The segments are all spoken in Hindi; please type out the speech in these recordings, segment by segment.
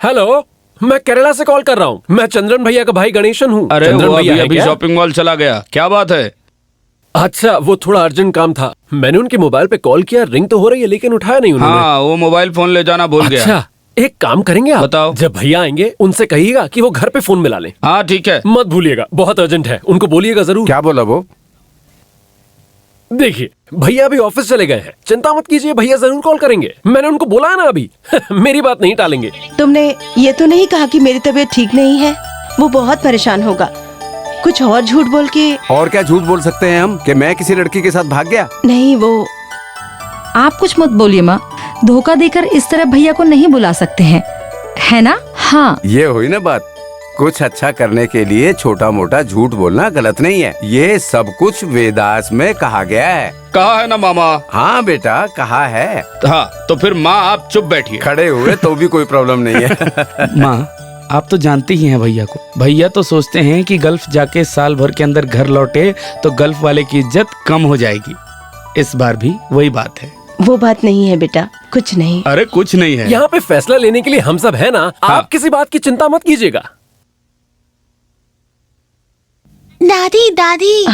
हेलो, मैं केरला से कॉल कर रहा हूँ। मैं चंद्रन भैया का भाई गणेशन हूँ। अरे चंद्रन वो भैया अभी शॉपिंग मॉल चला गया, क्या बात है? अच्छा, वो थोड़ा अर्जेंट काम था। मैंने उनके मोबाइल पे कॉल किया, रिंग तो हो रही है लेकिन उठाया नहीं उन्होंने। हाँ, वो मोबाइल फोन ले जाना भूल गया। अच्छा, एक काम करेंगे आप? बताओ। जब भैया आएंगे उनसे कहिएगा कि वो घर पे फोन मिला लें। हाँ ठीक है। मत भूलिएगा, बहुत अर्जेंट है। उनको बोलिएगा जरूर। क्या बोला वो? देखिए, भैया अभी ऑफिस चले गए हैं। चिंता मत कीजिए, भैया जरूर कॉल करेंगे। मैंने उनको बोला है ना अभी। मेरी बात नहीं टालेंगे। तुमने ये तो नहीं कहा कि मेरी तबीयत ठीक नहीं है? वो बहुत परेशान होगा। कुछ और झूठ बोल के। और क्या झूठ बोल सकते हैं हम कि मैं किसी लड़की के साथ भाग गया? नहीं, वो आप कुछ मत बोलिए माँ। धोखा देकर इस तरह भैया को नहीं बुला सकते हैं, है ना? हाँ, ये हुई ना बात। कुछ अच्छा करने के लिए छोटा मोटा झूठ बोलना गलत नहीं है। ये सब कुछ वेदास में कहा गया है। कहा है ना मामा? हाँ बेटा, कहा है। हाँ, तो फिर माँ आप चुप बैठिए। खड़े हुए तो भी कोई प्रॉब्लम नहीं है। माँ, आप तो जानती ही हैं भैया को। भैया तो सोचते हैं कि गल्फ जाके साल भर के अंदर घर लौटे तो गल्फ वाले की इज्जत कम हो जाएगी। इस बार भी वही बात है। वो बात नहीं है बेटा, कुछ नहीं। अरे कुछ नहीं है। यहाँ पे फैसला लेने के लिए हम सब है ना। हाँ। आप किसी बात की चिंता मत कीजिएगा। दादी दादी,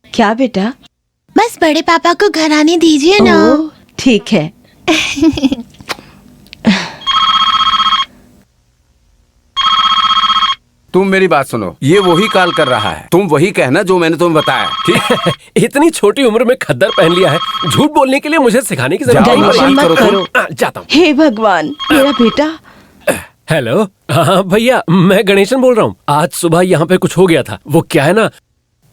क्या बेटा? बस बड़े पापा को घर आने दीजिए ना। ओह, ठीक है। तुम मेरी बात सुनो, ये वही कॉल कर रहा है। तुम वही कहना जो मैंने तुम्हें बताया, ठीक? इतनी छोटी उम्र में खद्दर पहन लिया है। झूठ बोलने के लिए मुझे सिखाने की जरूरत जाओ, नहीं टेंशन पड़ेगी। मत करो। जाता हूँ। हे भगवान, मेरा बेटा। हेलो, हाँ भैया, मैं गणेशन बोल रहा हूँ। आज सुबह यहाँ पे कुछ हो गया था। वो क्या है ना,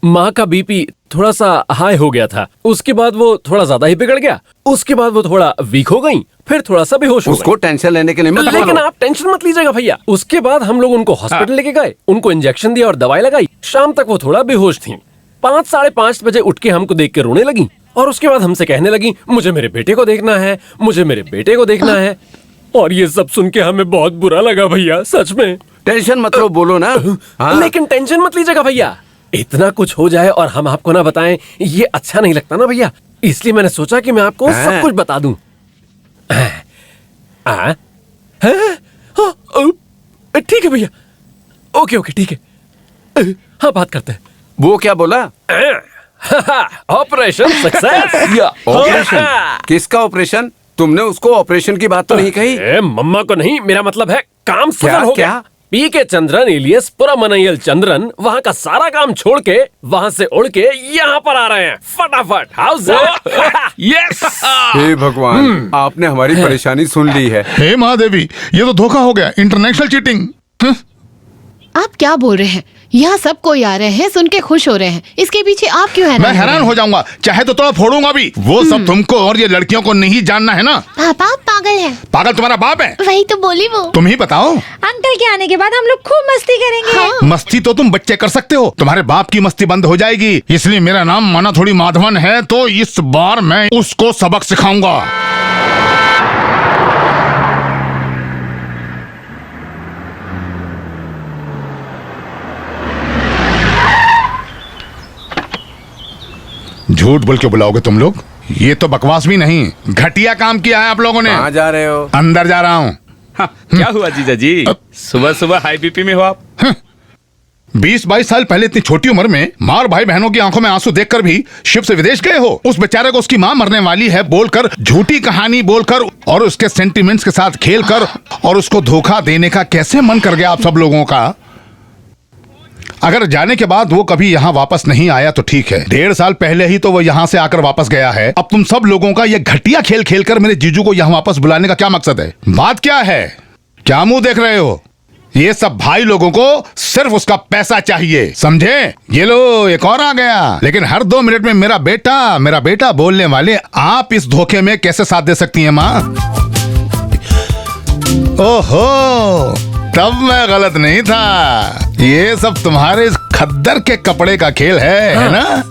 माँ का बीपी थोड़ा सा हाई हो गया था। उसके बाद वो थोड़ा ज्यादा ही बिगड़ गया। उसके बाद वो थोड़ा वीक हो गई, फिर थोड़ा सा बेहोश हो उसको टेंशन लेने के लिए मत लेकिन बोलो। आप टेंशन मत लीजिएगा भैया। उसके बाद हम लोग उनको हॉस्पिटल लेके गए, उनको इंजेक्शन दिया और दवाई लगाई। शाम तक वो थोड़ा बेहोश थी। 5 साढ़े 5 बजे उठ के हमको देख के रोने लगी और उसके बाद हमसे कहने लगी, मुझे मेरे बेटे को देखना है, मुझे मेरे बेटे को देखना है। और ये सब सुन के हमें बहुत बुरा लगा भैया, सच में। टेंशन मत लो, बोलो ना। हाँ। लेकिन टेंशन मत लीजिएगा भैया। इतना कुछ हो जाए और हम आपको ना बताएं, ये अच्छा नहीं लगता ना भैया। इसलिए मैंने सोचा कि मैं आपको सब कुछ बता दूं। ठीक है भैया, ओके ओके ठीक है। हाँ, बात करते हैं। वो क्या बोला? Operation success. ऑपरेशन? किसका ऑपरेशन? तुमने उसको ऑपरेशन की बात तो नहीं कही। मम्मा को नहीं, मेरा मतलब है काम सफल हो गया। क्या? पीके चंद्रन इलियस पुरमनयल चंद्रन वहाँ का सारा काम छोड़ के वहाँ से उड़ के यहाँ पर आ रहे हैं फटाफट। House yes. हे भगवान, आपने हमारी परेशानी सुन ली है। हे महादेवी, ये तो धोखा हो गया, इंटरनेशनल चीटिंग। आप क्या बोल रहे हैं? यहाँ सब कोई आ रहे हैं, सुन के खुश हो रहे हैं। इसके पीछे आप क्यों मैं हैरान हो जाऊंगा, चाहे तो थोड़ा फोड़ूंगा भी। वो सब तुमको और ये लड़कियों को नहीं जानना है ना। पापा आप पागल हैं। पागल तुम्हारा बाप है। वही तो बोली वो। तुम ही बताओ। अंकल के आने के बाद हम लोग खूब मस्ती करेंगे। हाँ। मस्ती तो तुम बच्चे कर सकते हो, तुम्हारे बाप की मस्ती बंद हो जाएगी। इसलिए मेरा नाम माना थोड़ी माधवन है, तो इस बार मैं उसको सबक सिखाऊंगा। झूठ बोल के बुलाओगे तुम लोग? ये तो बकवास भी नहीं, घटिया काम किया है आप लोगों ने। कहाँ जा रहे हो? अंदर जा रहा हूँ। क्या हुआ जीजा जी? सुबह सुबह हाई बीपी में हो आप? 20-22 साल पहले इतनी छोटी उम्र में माँ और भाई बहनों की आंखों में आंसू देखकर भी शिव से विदेश गए हो। उस बेचारे को उसकी माँ मरने वाली है बोलकर, झूठी कहानी बोलकर और उसके सेंटिमेंट्स के साथ खेलकर और उसको धोखा देने का कैसे मन कर गया आप सब लोगों का? अगर जाने के बाद वो कभी यहाँ वापस नहीं आया तो ठीक है, 1.5 साल पहले ही तो वो यहाँ से आकर वापस गया है। अब तुम सब लोगों का ये घटिया खेल खेलकर मेरे जीजू को यहाँ वापस बुलाने का क्या मकसद है? बात क्या है? क्या मुंह देख रहे हो? ये सब भाई लोगों को सिर्फ उसका पैसा चाहिए, समझे? ये लो, एक और आ गया। लेकिन हर 2 मिनट में मेरा बेटा बोलने वाले आप इस धोखे में कैसे साथ दे सकती हैं माँ? ओहो, तब मैं गलत नहीं था। ये सब तुम्हारे इस खद्दर के कपड़े का खेल है, है ना?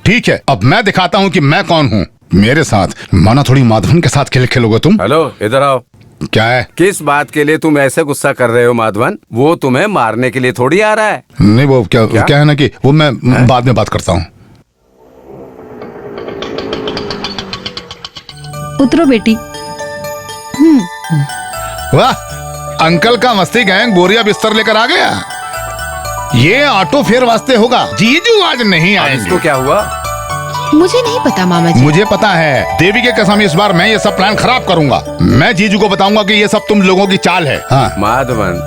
ठीक है, अब मैं दिखाता हूँ कि मैं कौन हूँ। मेरे साथ माना थोड़ी माधवन के साथ खेल खेलोगे तुम? हेलो, इधर आओ। क्या है? किस बात के लिए तुम ऐसे गुस्सा कर रहे हो माधवन? वो तुम्हें मारने के लिए थोड़ी आ रहा है। नहीं, वो क्या है ना कि वो मैं बाद में बात करता हूँ। उतरो बेटी। वाह, अंकल का मस्ती गैंग बोरिया बिस्तर लेकर आ गया। ये ऑटो फेयर वास्ते होगा। जीजू आज नहीं अब आएंगे। इसको क्या हुआ? मुझे नहीं पता मामा जी। मुझे पता है, देवी के कसम इस बार मैं ये सब प्लान खराब करूंगा। मैं जीजू को बताऊंगा कि ये सब तुम लोगों की चाल है। हाँ। माधवन,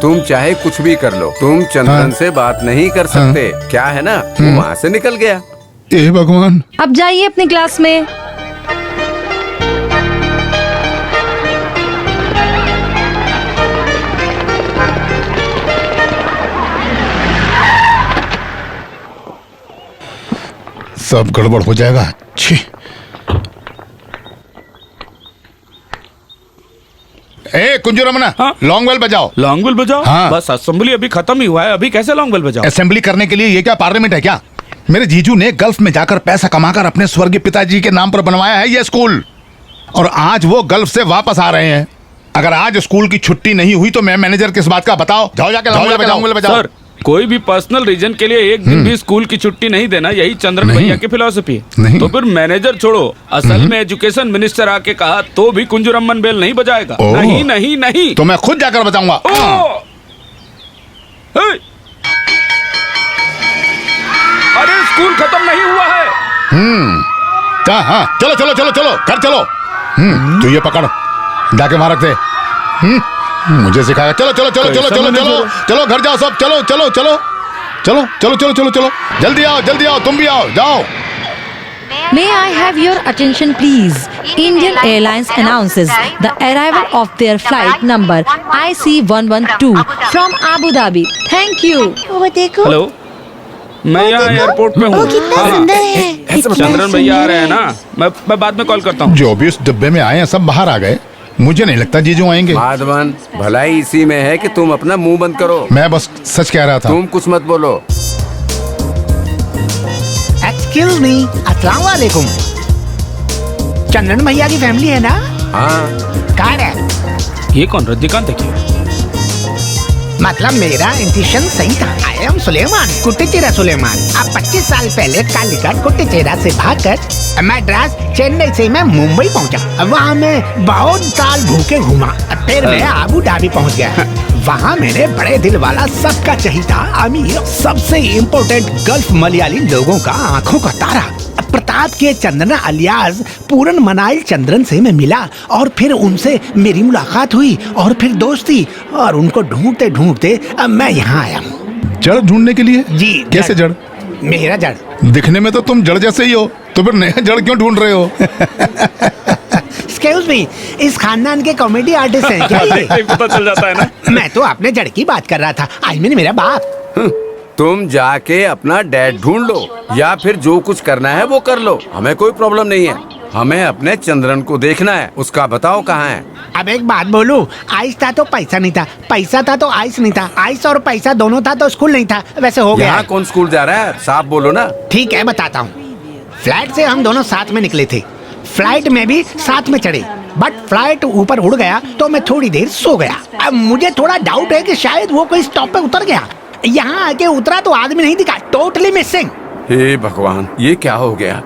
तुम चाहे कुछ भी कर लो, तुम चंद्रन से बात नहीं कर सकते। क्या है ना, वो वहाँ से निकल गया। ए भगवान। अब जाइए अपनी क्लास में। सब गड़बड़ हो जाएगा। छी। ए कुंजू रमना, हाँ? लॉन्ग बेल बजाओ। लॉन्ग बेल बजाओ? हाँ। बस असेंबली अभी खत्म ही हुआ है, अभी कैसे लॉन्ग बेल बजाओ? असेंबली करने के लिए ये क्या पार्लियामेंट है क्या? मेरे जीजू ने गल्फ में जाकर पैसा कमाकर अपने स्वर्गीय पिताजी के नाम पर बनवाया है ये स्कूल, और आज वो गल्फ से वापस आ रहे हैं। अगर आज स्कूल की छुट्टी नहीं हुई तो मैं मैनेजर किस बात का? बताओ। जाओ जाके लॉन्ग बेल बजाओ। सर, कोई भी पर्सनल रीजन के लिए एक दिन भी स्कूल की छुट्टी नहीं देना, यही चंद्रन नहीं। भैया की फिलॉसफी नहीं। है। तो फिर मैनेजर छोड़ो, असल में एजुकेशन मिनिस्टर आके कहा तो भी कुंजूरम्मन बेल नहीं बजाएगा। ओह। नहीं नहीं नहीं। तो मैं खुद जाकर बजाऊंगा। अरे स्कूल खत्म नहीं हुआ है। हाँ, चलो चलो चलो चलो घर चलो। तू ये पकड़, जाके वहां रख दे। मुझे सिखाया। चलो चलो चलो चलो चलो चलो चलो घर जाओ सब। चलो चलो चलो चलो चलो चलो चलो चलो जल्दी आओ, तुम भी आओ, जाओ। May I have your attention, please? Indian Airlines announces the arrival of their flight number IC112 from Abu Dhabi. Thank you. वो देखो। हेलो, मैं यहाँ एयरपोर्ट में हूँ। वो कितना सुंदर है। इतना चंद्रन भैया आ सुंदर रहे हैं है। ना, मैं बाद में कॉल करता हूँ। जो भी इस डिब्बे में आए हैं सब बाहर आ गए। मुझे नहीं लगता जीजू आएंगे। माधवन, भलाई इसी में है कि तुम अपना मुंह बंद करो। मैं बस सच कह रहा था। तुम कुछ मत बोलो। एक्सक्यूज मी, अस्सलाम वालेकुम। चंद्रन भैया की फैमिली है ना? हाँ, कहाँ है? ये कौन? रजनीकांत देखिए। मतलब मेरा इंट्यूशन सही था। I am Suleman, Kuttechera Suleman. अब 25 साल पहले कालीघाट कुट्टेचेरा से भागकर मैड्रास, चेन्नई से मैं मुंबई पहुंचा। वहाँ मैं बहुत साल भूखे घूमा, फिर मैं आबू धाबी पहुंच गया। वहाँ मेरे बड़े दिल वाला, सबका चहीता, अमीर, सबसे इम्पोर्टेंट गल्फ मलयाली लोगों का आंखों का तारा प्रताप के चंद्रन अलियास पूरन मनाइल चंद्रन से मैं मिला, और फिर उनसे मेरी मुलाकात हुई, और फिर दोस्ती, और उनको ढूंढते ढूंढते अब मैं यहाँ आया हूँ। जड़ ढूंढने के लिए? जी। कैसे जड़? मेरा जड़। दिखने में तो तुम जड़ जैसे ही हो, तो फिर नया जड़ क्यों ढूंढ रहे हो? एक्सक्यूज मी, इस खानदान के कॉमेडी आर्टिस्ट हैं क्या ये? पता चल जाता है ना। मैं तो अपने जड़ की बात कर रहा था। आई मीन मेरा बाप। तुम जाके अपना डैड ढूंढ लो, या फिर जो कुछ करना है वो कर लो। हमें कोई प्रॉब्लम नहीं है। हमें अपने चंद्रन को देखना है। उसका बताओ कहाँ है। अब एक बात बोलूं, आइस था तो पैसा नहीं था, पैसा था तो आइस नहीं था, आइस और पैसा दोनों था तो स्कूल नहीं था। वैसे हो गया यहाँ है। कौन स्कूल जा रहा है? साफ बोलो ना। ठीक है, बताता हूँ। फ्लाइट से हम दोनों साथ में निकले थे, फ्लाइट में भी साथ में चढ़े, बट फ्लाइट ऊपर उड़ गया तो मैं थोड़ी देर सो गया। अब मुझे थोड़ा डाउट है कि शायद वो कोई स्टॉप पे उतर गया। यहाँ आके उतरा तो आदमी नहीं दिखा, टोटली मिसिंग। हे भगवान, ये क्या हो गया?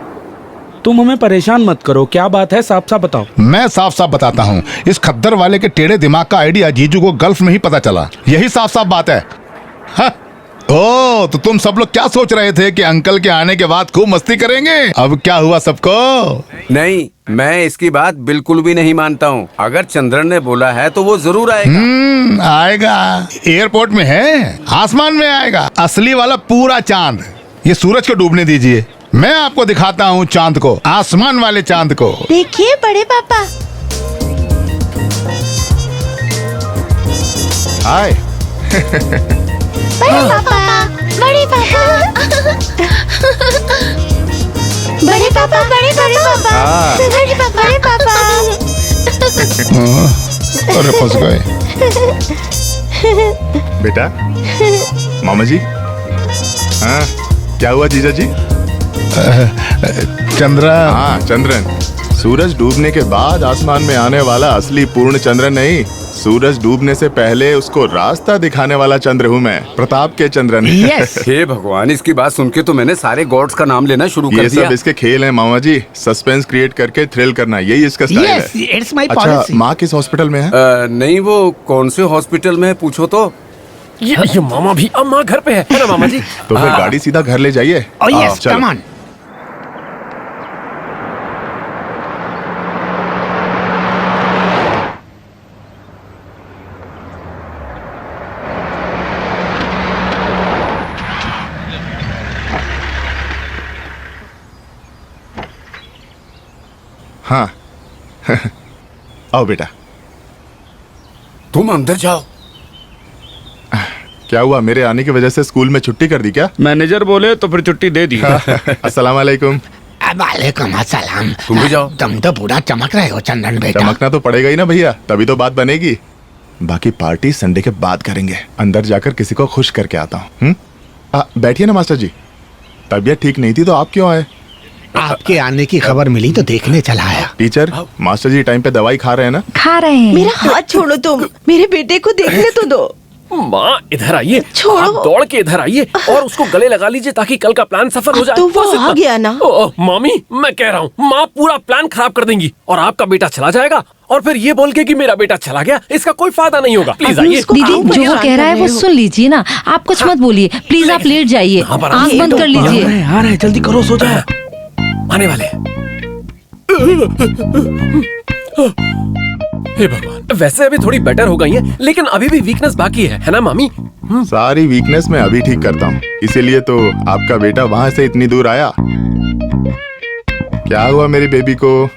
तुम हमें परेशान मत करो, क्या बात है साफ साफ बताओ। मैं साफ साफ बताता हूँ। इस खद्दर वाले के टेढ़े दिमाग का आइडिया जीजू को गल्फ में ही पता चला। यही साफ साफ बात है। हाँ? ओ, तो तुम सब लोग क्या सोच रहे थे कि अंकल के आने के बाद खूब मस्ती करेंगे? अब क्या हुआ सबको? नहीं, मैं इसकी बात बिल्कुल भी नहीं मानता हूँ। अगर चंद्रन ने बोला है तो वो जरूर आएगा। आएगा। एयरपोर्ट में है, आसमान में आएगा। असली वाला पूरा चांद। ये सूरज को डूबने दीजिए, मैं आपको दिखाता हूँ चांद को, आसमान वाले चांद को। देखिए बड़े पापा। हाय। बड़े पापा, बड़े पापा, बड़े पापा, बड़े पापा, बड़े पापा, बड़े पापा। अरे फंस गए। बेटा, मामा जी। हाँ, क्या हुआ जीजा जी? चंद्रा। हाँ, चंद्रन। सूरज डूबने के बाद आसमान में आने वाला असली पूर्ण चंद्र नहीं, सूरज डूबने से पहले उसको रास्ता दिखाने वाला चंद्र हूँ मैं, प्रताप के चंद्रन। यस हे भगवान, इसकी बात सुन के तो मैंने सारे गॉड्स का नाम लेना शुरू कर ये दिया। सब इसके खेल हैं मामा जी, सस्पेंस क्रिएट करके थ्रिल करना, यही इसका स्टाइल यस है। इट्स माय अच्छा, पॉलिसी। माँ किस हॉस्पिटल में है? नहीं, वो कौन से हॉस्पिटल में है पूछो तो। ये मामा भी अब माँ घर पे है ना मामा जी? तो फिर गाड़ी सीधा घर ले जाइए। ओह यस, चलो। Come on. हाँ आओ बेटा। तुम अंदर जाओ। क्या हुआ, मेरे आने की वजह से स्कूल में छुट्टी कर दी क्या? मैनेजर बोले तो फिर छुट्टी दे दी। अस्सलाम वालेकुम। वालेकुम अस्सलाम। तुम भी जाओ। तुम तो पूरा चमक रहे हो चंदन बेटा। चमकना तो पड़ेगा ही ना भैया, तभी तो बात बनेगी। बाकी पार्टी संडे के बाद करेंगे। अंदर जाकर किसी को खुश करके आता हूँ। बैठिए ना मास्टर जी। तबीयत ठीक नहीं थी तो आप क्यों आए? आपके आने की खबर मिली तो देखने चला आया। टीचर, मास्टर जी टाइम पे दवाई खा रहे हैं ना? खा रहे हैं। मेरा हाथ छोड़ो तुम, मेरे बेटे को देखने तो दो। माँ इधर आइए, छोड़ो। आप दौड़ के इधर आइए और उसको गले लगा लीजिए ताकि कल का प्लान सफल हो अब जाए। तो वो बस इतना। आ गया ना। मामी, मैं कह रहा हूँ माँ पूरा प्लान खराब कर देंगी और आपका बेटा चला जाएगा और फिर ये बोल के कि मेरा बेटा चला गया, इसका कोई फायदा नहीं होगा। प्लीज अभी आइए। उसको दीदी आप जो वो परेशान कह रहा है कर वो रहे हो। सुन लीजिए ना, आप कुछ मत बोलिए प्लीज, आप लेट जाइए, हाँ, पर आंख ये बंद तो कर लीजिए। आ रहे हैं, जल्दी करो, सो जाए। आने वाले हैं। हे भगवान, वैसे अभी थोड़ी बेटर हो गई है लेकिन अभी भी वीकनेस बाकी है ना मामी? सारी वीकनेस मैं अभी ठीक करता हूँ, इसीलिए तो आपका बेटा वहां से इतनी दूर आया। क्या हुआ मेरी बेबी को?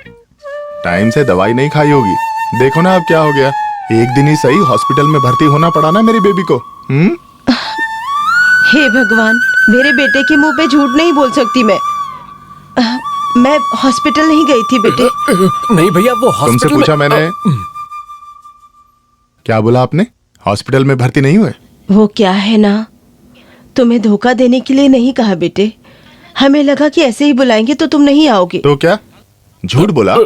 टाइम से दवाई नहीं खाई होगी। देखो ना अब क्या हो गया, एक दिन ही सही हॉस्पिटल में भर्ती होना पड़ा ना मेरी बेबी को। हे भगवान, मेरे बेटे के मुंह पे झूठ नहीं बोल सकती मैं। मैं हॉस्पिटल नहीं गई थी बेटे। नहीं भैया, वो तुमसे हॉस्पिटल पूछा में- मैंने। क्या बोला आपने? हॉस्पिटल में भर्ती नहीं हुए? वो क्या है ना, तुम्हें धोखा देने के लिए नहीं कहा बेटे। हमें लगा कि ऐसे ही बुलाएंगे तो तुम नहीं आओगे। तो क्या झूठ बोला?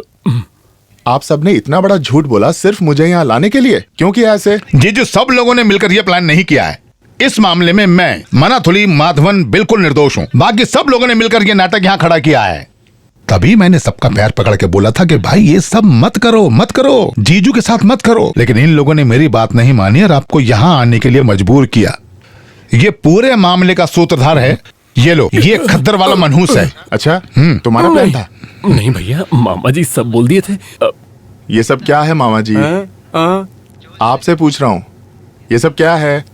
आप सबने इतना बड़ा झूठ बोला सिर्फ मुझे यहाँ लाने के लिए? क्यों किया ऐसे? जीजू, सब लोगों ने मिलकर यह प्लान नहीं किया है। इस मामले में मैं, मनाथुली, माधवन बिल्कुल निर्दोष हूँ। बाकी सब लोगों ने मिलकर यह नाटक यहाँ खड़ा किया है। तभी मैंने सबका पैर पकड़ के बोला था कि भाई ये सब मत करो, मत करो, जीजू के साथ मत करो। लेकिन इन लोगों ने मेरी बात नहीं मानी और आपको यहाँ आने के लिए मजबूर किया। ये पूरे मामले का सूत्रधार है ये लो, ये खद्दर वाला मनहूस है। अच्छा, तुम्हारा प्लान था? नहीं भैया, मामा जी सब बोल दिए थे। ये सब क्या है मामा जी? आपसे पूछ रहा हूँ, ये सब क्या है?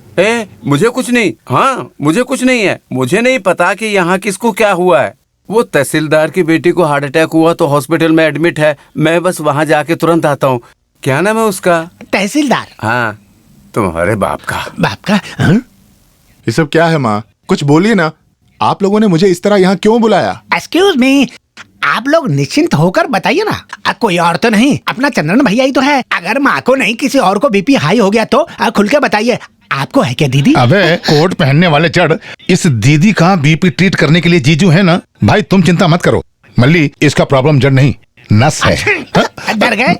मुझे कुछ नहीं। हाँ, मुझे कुछ नहीं है। मुझे नहीं पता कि यहाँ किसको क्या हुआ है। वो तहसीलदार की बेटी को हार्ट अटैक हुआ तो हॉस्पिटल में एडमिट है। मैं बस वहाँ जाके तुरंत आता हूँ। क्या नाम है उसका? तहसीलदार। हाँ, तुम्हारे बाप का। बाप का? हाँ? ये सब क्या है माँ? कुछ बोलिए ना। आप लोगों ने मुझे इस तरह यहाँ क्यों बुलाया? एक्सक्यूज मी, आप लोग निश्चिंत होकर बताइए ना। कोई और तो नहीं, अपना चंद्रन भैया ही तो है। अगर माँ को नहीं किसी और को बीपी हाई हो गया तो खुल के बताइए। आपको है क्या दीदी? अबे कोट पहनने वाले जड़, इस दीदी का बीपी ट्रीट करने के लिए जीजू है ना। भाई तुम चिंता मत करो मल्ली, इसका प्रॉब्लम जड़ नहीं नस है। डर गए?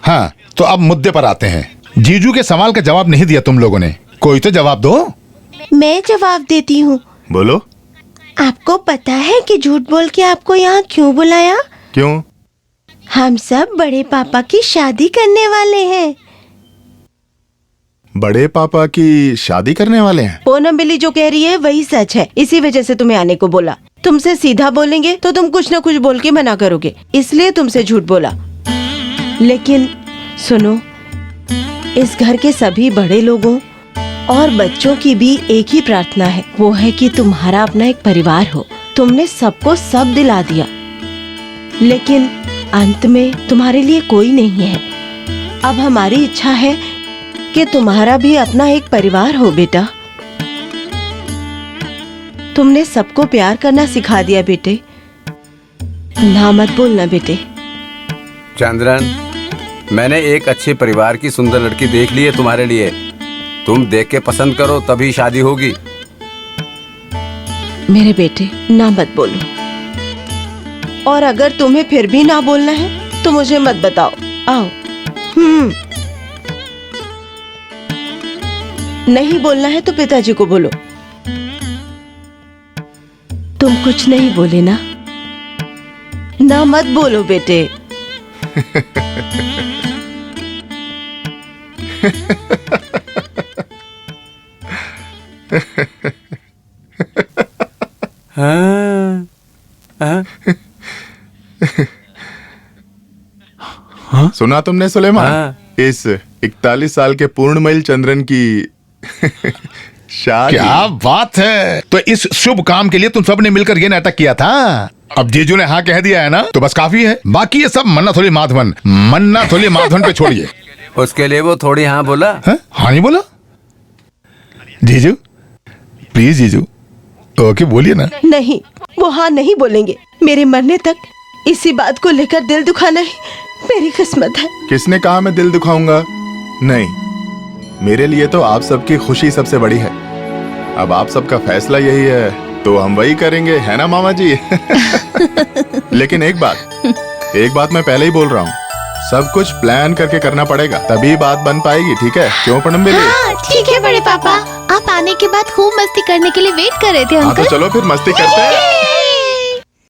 हाँ, तो अब मुद्दे पर आते हैं। जीजू के सवाल का जवाब नहीं दिया तुम लोगों ने, कोई तो जवाब दो। मैं जवाब देती हूँ। बोलो। आपको पता है कि झूठ बोल के आपको यहाँ क्यों बुलाया? क्यों? हम सब बड़े पापा की शादी करने वाले हैं। बड़े पापा की शादी करने वाले हैं? पूनम बिल्ली जो कह रही है वही सच है, इसी वजह से तुम्हें आने को बोला। तुमसे सीधा बोलेंगे तो तुम कुछ न कुछ बोल के मना करोगे, इसलिए तुमसे झूठ बोला। लेकिन सुनो, इस घर के सभी बड़े लोगों और बच्चों की भी एक ही प्रार्थना है, वो है कि तुम्हारा अपना एक परिवार हो। तुमने सबको सब दिला दिया, लेकिन अंत में तुम्हारे लिए कोई नहीं है। अब हमारी इच्छा है कि तुम्हारा भी अपना एक परिवार हो बेटा। तुमने सबको प्यार करना सिखा दिया बेटे, ना मत बोलना बेटे। चंद्रन, मैंने एक अच्छे परिवार की सुंदर लड़की देख ली है तुम्हारे लिए। तुम देख के पसंद करो तभी शादी होगी। मेरे बेटे, ना मत बोलो। और अगर तुम्हें फिर भी ना बोलना है तो मुझे मत बताओ। आओ। नहीं बोलना है तो पिताजी को बोलो। तुम कुछ नहीं बोले ना? ना मत बोलो बेटे। हाँ, हाँ? सुना तुमने सुलेमान? हाँ। इस 41 साल के पूर्णमईल चंद्रन की शादी। क्या बात है। तो इस शुभ काम के लिए तुम सबने मिलकर ये नाटक किया था। अब जीजू ने हाँ कह दिया है ना, तो बस काफी है। बाकी ये सब मन्ना थोड़ी माधवन पे छोड़िए। उसके लिए वो थोड़ी हाँ बोला। हाँ नहीं बोला? जीजू प्लीज जीजू, ओके बोलिए ना। नहीं, वो हाँ नहीं बोलेंगे। मेरे मरने तक इसी बात को लेकर दिल दुखाना ही मेरी किस्मत है। किसने कहा मैं दिल दुखाऊंगा? नहीं, मेरे लिए तो आप सबकी खुशी सबसे बड़ी है। अब आप सबका फैसला यही है तो हम वही करेंगे, है ना मामा जी? लेकिन एक बात मैं पहले ही बोल रहा हूँ, सब कुछ प्लान करके करना पड़ेगा, तभी बात बन पाएगी। ठीक है? क्यों पणम बेली? हाँ, ठीक है बड़े पापा। आप आने के बाद खूब मस्ती करने के लिए वेट कर रहे थे हाँ अंकल। तो चलो फिर मस्ती करते हैं।